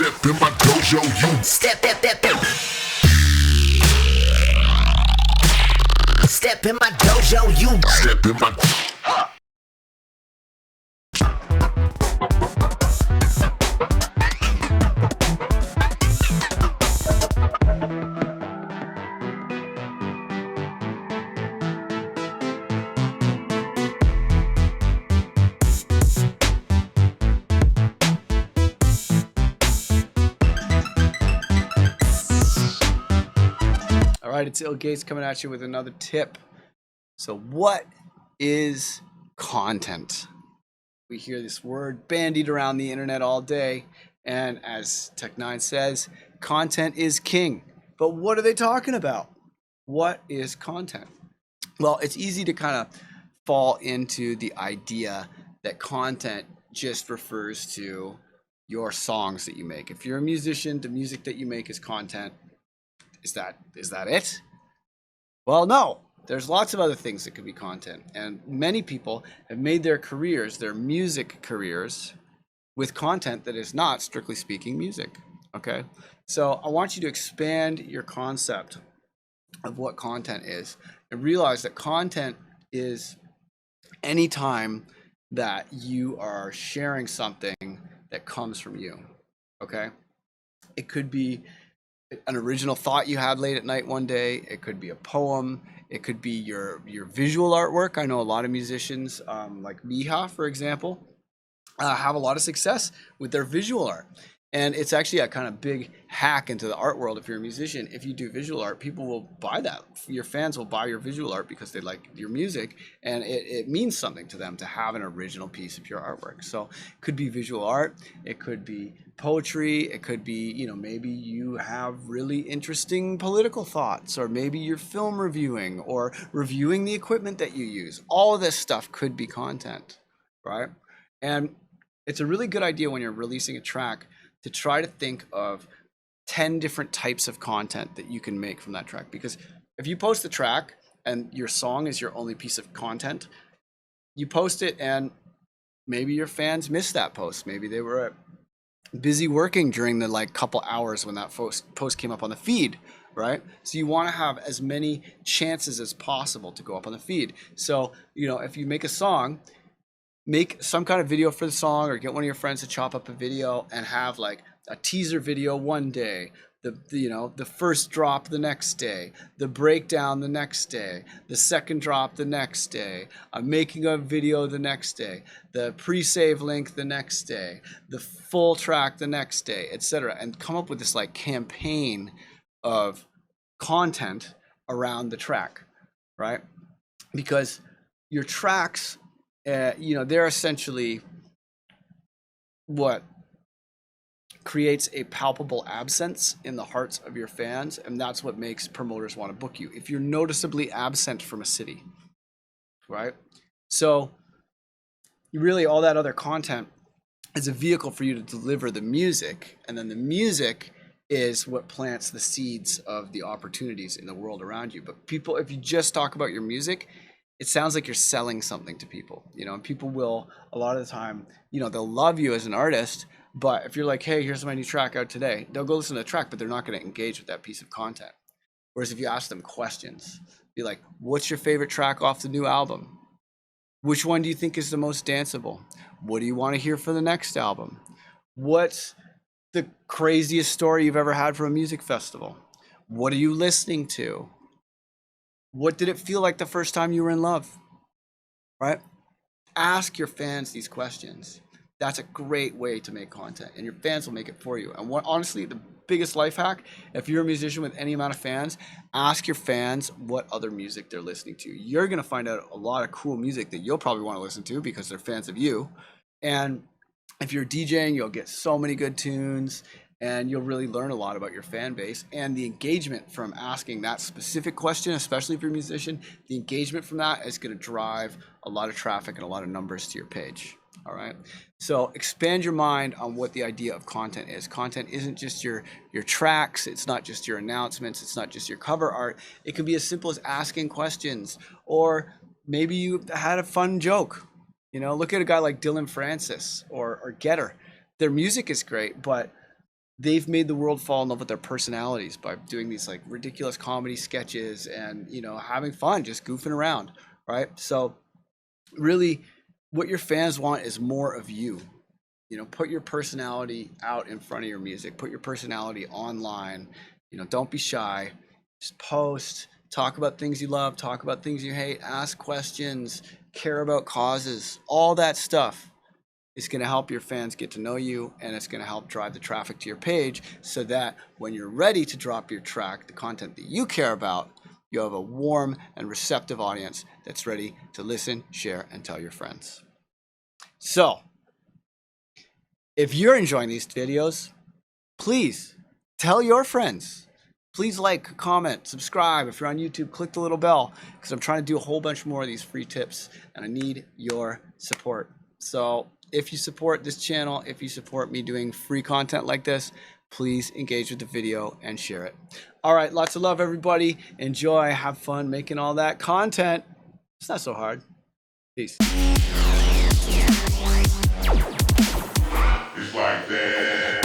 Step in my dojo, you Step in my dojo, you step in my All right, it's ill.gates coming at you with another tip. So what is content? We hear this word bandied around the internet all day, and as Tech9 says, content is king. But what are they talking about? What is content? Well, it's easy to kind of fall into the idea that content just refers to your songs that you make. If you're a musician, the music that you make is content. Is that it? Well, no. There's lots of other things that could be content, and many people have made their careers, their music careers, with content that is not, strictly speaking, music. Okay, so I want you to expand your concept of what content is and realize that content is any time that you are sharing something that comes from you. Okay, it could be an original thought you had late at night one day. It could be a poem. It could be your visual artwork. I know a lot of musicians, like Miha, for example, have a lot of success with their visual art. And it's actually a kind of big hack into the art world. If you're a musician, if you do visual art, people will buy that. Your fans will buy your visual art because they like your music, and it means something to them to have an original piece of your artwork. So it could be visual art, it could be poetry, it could be, maybe you have really interesting political thoughts, or maybe you're film reviewing or reviewing the equipment that you use. All of this stuff could be content, right? And it's a really good idea when you're releasing a track to try to think of 10 different types of content that you can make from that track. Because if you post the track and your song is your only piece of content, you post it and maybe your fans missed that post. Maybe they were busy working during the couple hours when that post came up on the feed, right? So you want to have as many chances as possible to go up on the feed. So, if you make a song, make some kind of video for the song, or get one of your friends to chop up a video and have a teaser video one day, the first drop the next day, the breakdown the next day, the second drop the next day, making a video the next day, the pre-save link the next day, the full track the next day, etc. And come up with this campaign of content around the track, right? Because your tracks, they're essentially what creates a palpable absence in the hearts of your fans, and that's what makes promoters want to book you. If you're noticeably absent from a city, right? So really all that other content is a vehicle for you to deliver the music, and then the music is what plants the seeds of the opportunities in the world around you. But people, if you just talk about your music, it sounds like you're selling something to people, and people will, a lot of the time, they'll love you as an artist, but if you're like, hey, here's my new track out today, they'll go listen to the track, but they're not going to engage with that piece of content. Whereas if you ask them questions, be like, what's your favorite track off the new album? Which one do you think is the most danceable? What do you want to hear for the next album? What's the craziest story you've ever had from a music festival? What are you listening to? What did it feel like the first time you were in love, right? Ask your fans these questions. That's a great way to make content, and your fans will make it for you. And honestly, the biggest life hack, if you're a musician with any amount of fans, ask your fans what other music they're listening to. You're going to find out a lot of cool music that you'll probably want to listen to because they're fans of you. And if you're DJing, you'll get so many good tunes, and you'll really learn a lot about your fan base. And the engagement from asking that specific question, especially if you're a musician, the engagement from that is going to drive a lot of traffic and a lot of numbers to your page. All right. So expand your mind on what the idea of content is. Content isn't just your tracks. It's not just your announcements. It's not just your cover art. It can be as simple as asking questions, or maybe you had a fun joke. Look at a guy like Dylan Francis or Getter. Their music is great, but they've made the world fall in love with their personalities by doing these like ridiculous comedy sketches and, you know, having fun, just goofing around, right? So really what your fans want is more of you. You know, put your personality out in front of your music, put your personality online. You know, don't be shy. Just post, talk about things you love, talk about things you hate, ask questions, care about causes. All that stuff is going to help your fans get to know you, and it's going to help drive the traffic to your page so that when you're ready to drop your track, the content that you care about, you have a warm and receptive audience that's ready to listen, share, and tell your friends. So, if you're enjoying these videos, please tell your friends. Please like, comment, subscribe. If you're on YouTube, click the little bell because I'm trying to do a whole bunch more of these free tips and I need your support. So if you support this channel, if you support me doing free content like this, please engage with the video and share it. All right, lots of love, everybody. Enjoy, have fun making all that content. It's not so hard. Peace. It's like that.